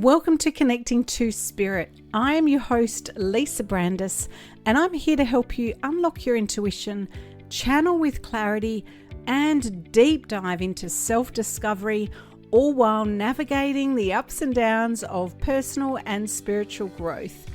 Welcome to Connecting to Spirit. I am your host, Lisa Brandis, and I'm here to help you unlock your intuition, channel with clarity, and deep dive into self-discovery, all while navigating the ups and downs of personal and spiritual growth.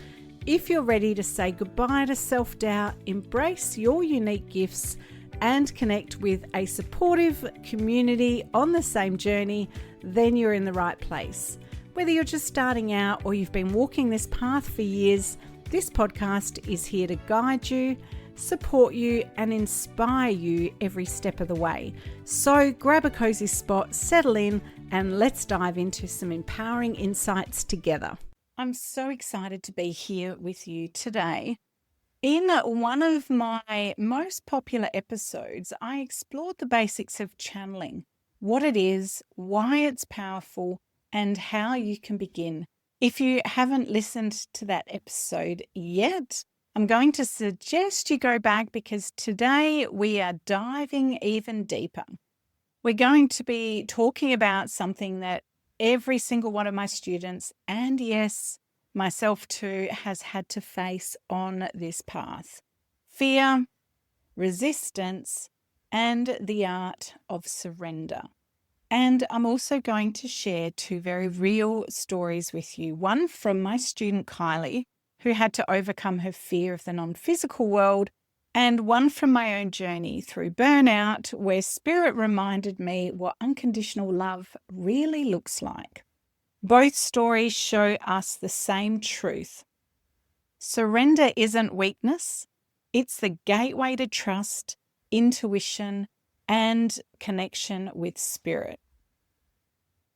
If you're ready to say goodbye to self-doubt, embrace your unique gifts, and connect with a supportive community on the same journey, then you're in the right place. Whether you're just starting out or you've been walking this path for years, this podcast is here to guide you, support you, and inspire you every step of the way. So grab a cozy spot, settle in, and let's dive into some empowering insights together. I'm so excited to be here with you today. In one of my most popular episodes, I explored the basics of channeling, what it is, why it's powerful, and how you can begin. If you haven't listened to that episode yet, I'm going to suggest you go back because today we are diving even deeper. We're going to be talking about something that every single one of my students, and yes, myself too, has had to face on this path. Fear, resistance, and the art of surrender. And I'm also going to share two very real stories with you. One from my student Kylie, who had to overcome her fear of the non-physical world, and one from my own journey through burnout, where spirit reminded me what unconditional love really looks like. Both stories show us the same truth. Surrender isn't weakness. It's the gateway to trust, intuition, and connection with spirit.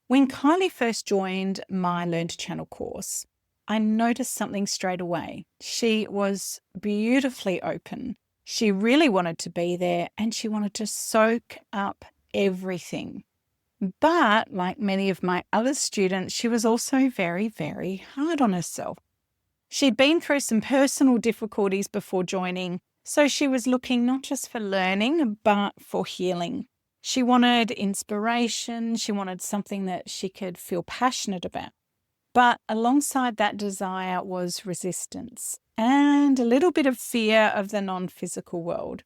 When Kylie first joined my Learn to Channel course, I noticed something straight away. She was beautifully open. She really wanted to be there and she wanted to soak up everything. But like many of my other students, she was also very, very hard on herself. She'd been through some personal difficulties before joining, so she was looking not just for learning, but for healing. She wanted inspiration. She wanted something that she could feel passionate about. But alongside that desire was resistance and a little bit of fear of the non-physical world.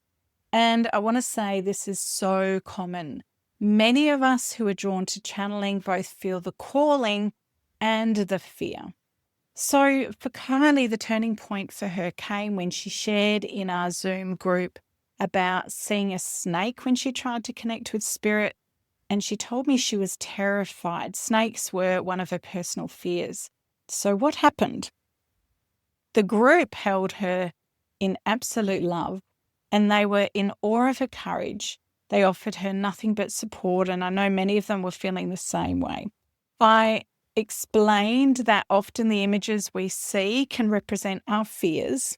And I want to say this is so common. Many of us who are drawn to channeling both feel the calling and the fear. So for Kylie, the turning point for her came when she shared in our Zoom group about seeing a snake when she tried to connect with spirit. And she told me she was terrified. Snakes were one of her personal fears. So what happened? The group held her in absolute love and they were in awe of her courage. They offered her nothing but support, and I know many of them were feeling the same way. I explained that often the images we see can represent our fears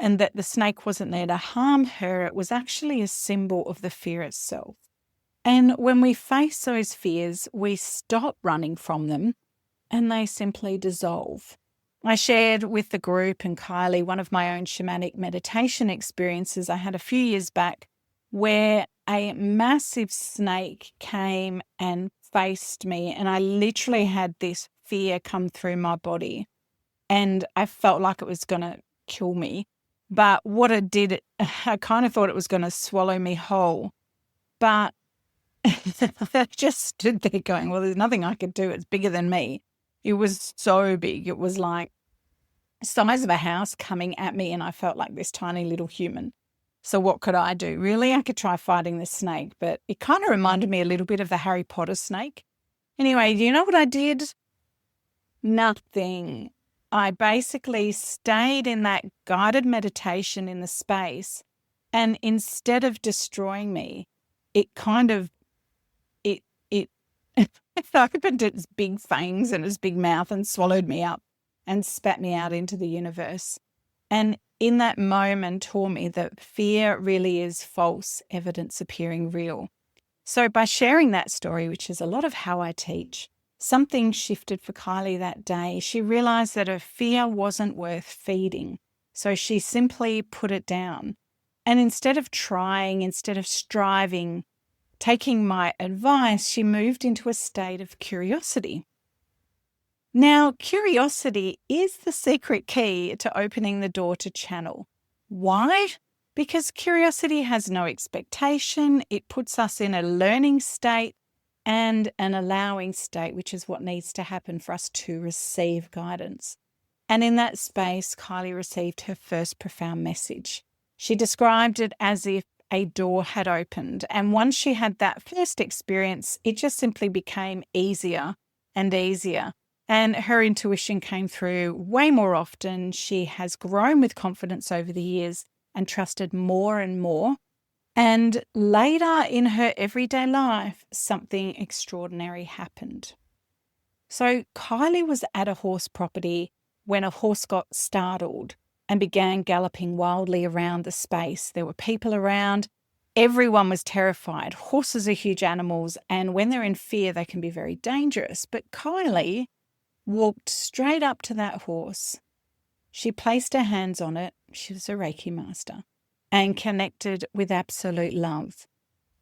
and that the snake wasn't there to harm her. It was actually a symbol of the fear itself. And when we face those fears, we stop running from them and they simply dissolve. I shared with the group and Kylie one of my own shamanic meditation experiences I had a few years back where a massive snake came and faced me, and I literally had this fear come through my body and I felt like it was going to kill me. But what it did, I kind of thought it was going to swallow me whole. But I just stood there going, well, there's nothing I could do. It's bigger than me. It was so big. It was like the size of a house coming at me and I felt like this tiny little human. So what could I do? Really, I could try fighting the snake, but it kind of reminded me a little bit of the Harry Potter snake. Anyway, do you know what I did? Nothing. I basically stayed in that guided meditation in the space, and instead of destroying me, it opened its big fangs and its big mouth and swallowed me up and spat me out into the universe. And in that moment taught me that fear really is false evidence appearing real. So by sharing that story, which is a lot of how I teach, something shifted for Kylie that day. She realized that her fear wasn't worth feeding. So she simply put it down. And instead of striving, taking my advice, she moved into a state of curiosity. Now, curiosity is the secret key to opening the door to channel. Why? Because curiosity has no expectation. It puts us in a learning state and an allowing state, which is what needs to happen for us to receive guidance. And in that space, Kylie received her first profound message. She described it as if a door had opened. And once she had that first experience, it just simply became easier and easier. And her intuition came through way more often. She has grown with confidence over the years and trusted more and more. And later in her everyday life, something extraordinary happened. So Kylie was at a horse property when a horse got startled and began galloping wildly around the space. There were people around. Everyone was terrified. Horses are huge animals, and when they're in fear, they can be very dangerous. But Kylie walked straight up to that horse. She placed her hands on it. She was a Reiki master and connected with absolute love.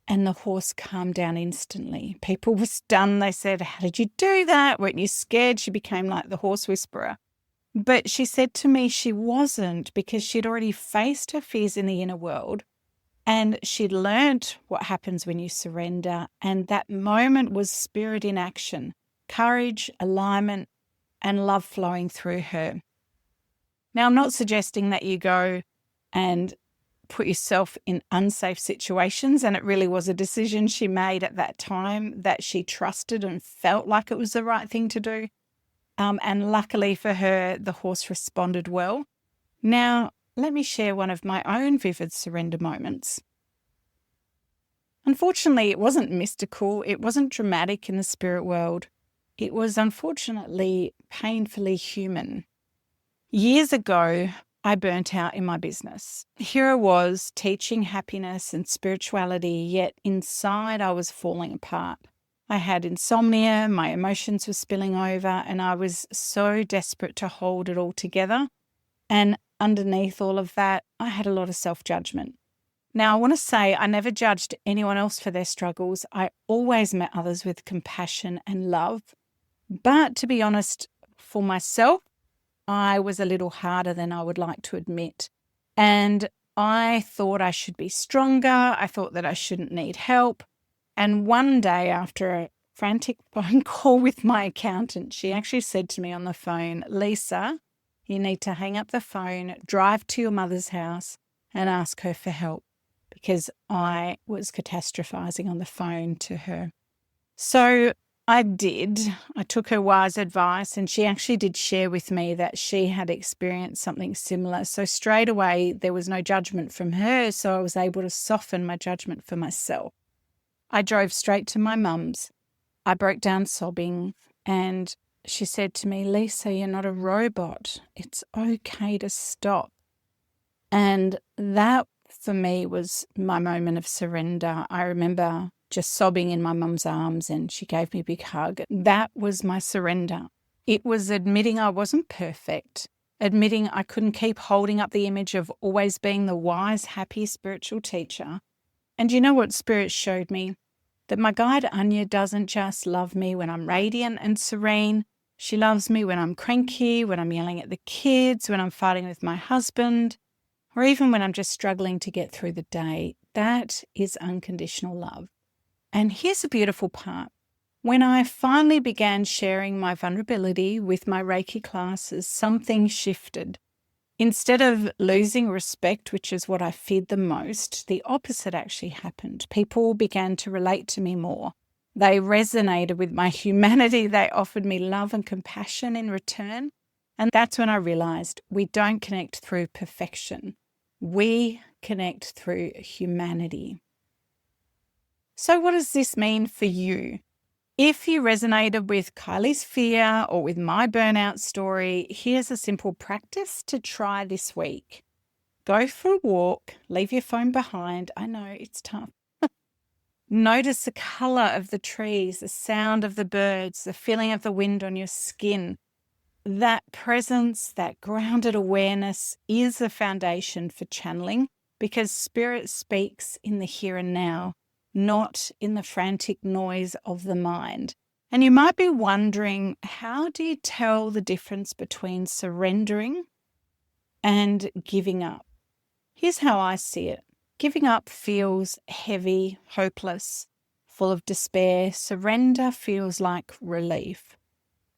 And the horse calmed down instantly. People were stunned. They said, "How did you do that? Weren't you scared?" She became like the horse whisperer. But she said to me she wasn't, because she'd already faced her fears in the inner world and she'd learnt what happens when you surrender. And that moment was spirit in action, courage, alignment, and love flowing through her. Now, I'm not suggesting that you go and put yourself in unsafe situations, and it really was a decision she made at that time that she trusted and felt like it was the right thing to do. And luckily for her, the horse responded well. Now, let me share one of my own vivid surrender moments. Unfortunately, it wasn't mystical. It wasn't dramatic in the spirit world. It was unfortunately painfully human. Years ago, I burnt out in my business. Here I was teaching happiness and spirituality, yet inside I was falling apart. I had insomnia, my emotions were spilling over, and I was so desperate to hold it all together. And underneath all of that, I had a lot of self-judgment. Now, I want to say I never judged anyone else for their struggles. I always met others with compassion and love. But to be honest, for myself, I was a little harder than I would like to admit. And I thought I should be stronger. I thought that I shouldn't need help. And one day, after a frantic phone call with my accountant, she actually said to me on the phone, "Lisa, you need to hang up the phone, drive to your mother's house and ask her for help," because I was catastrophizing on the phone to her. So I did. I took her wise advice, and she actually did share with me that she had experienced something similar. So straight away, there was no judgment from her, so I was able to soften my judgment for myself. I drove straight to my mum's. I broke down sobbing, and she said to me, "Lisa, you're not a robot. It's okay to stop." And that for me was my moment of surrender. I remember just sobbing in my mum's arms, and she gave me a big hug. That was my surrender. It was admitting I wasn't perfect, admitting I couldn't keep holding up the image of always being the wise, happy spiritual teacher. And you know what Spirit showed me? That my guide Anya doesn't just love me when I'm radiant and serene. She loves me when I'm cranky, when I'm yelling at the kids, when I'm fighting with my husband, or even when I'm just struggling to get through the day. That is unconditional love. And here's the beautiful part. When I finally began sharing my vulnerability with my Reiki classes, something shifted. Instead of losing respect, which is what I feared the most, the opposite actually happened. People began to relate to me more. They resonated with my humanity. They offered me love and compassion in return. And that's when I realized we don't connect through perfection. We connect through humanity. So what does this mean for you? If you resonated with Kylie's fear or with my burnout story, here's a simple practice to try this week. Go for a walk, leave your phone behind. I know it's tough. Notice the color of the trees, the sound of the birds, the feeling of the wind on your skin. That presence, that grounded awareness is the foundation for channeling, because spirit speaks in the here and now, not in the frantic noise of the mind. And you might be wondering, how do you tell the difference between surrendering and giving up? Here's how I see it. Giving up feels heavy, hopeless, full of despair. Surrender feels like relief.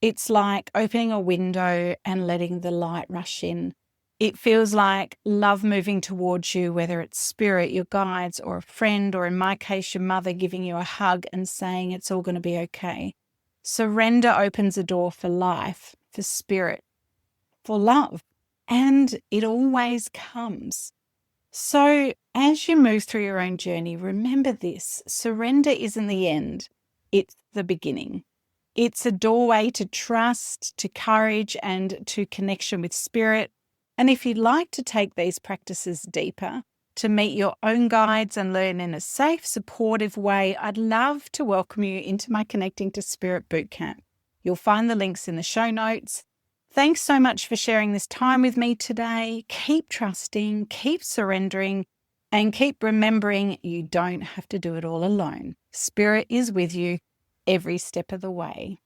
It's like opening a window and letting the light rush in. It feels like love moving towards you, whether it's spirit, your guides, or a friend, or in my case, your mother giving you a hug and saying it's all going to be okay. Surrender opens a door for life, for spirit, for love, and it always comes. So as you move through your own journey, remember this: surrender isn't the end, it's the beginning. It's a doorway to trust, to courage, and to connection with spirit. And if you'd like to take these practices deeper, to meet your own guides and learn in a safe, supportive way, I'd love to welcome you into my Connecting to Spirit Bootcamp. You'll find the links in the show notes. Thanks so much for sharing this time with me today. Keep trusting, keep surrendering, and keep remembering you don't have to do it all alone. Spirit is with you every step of the way.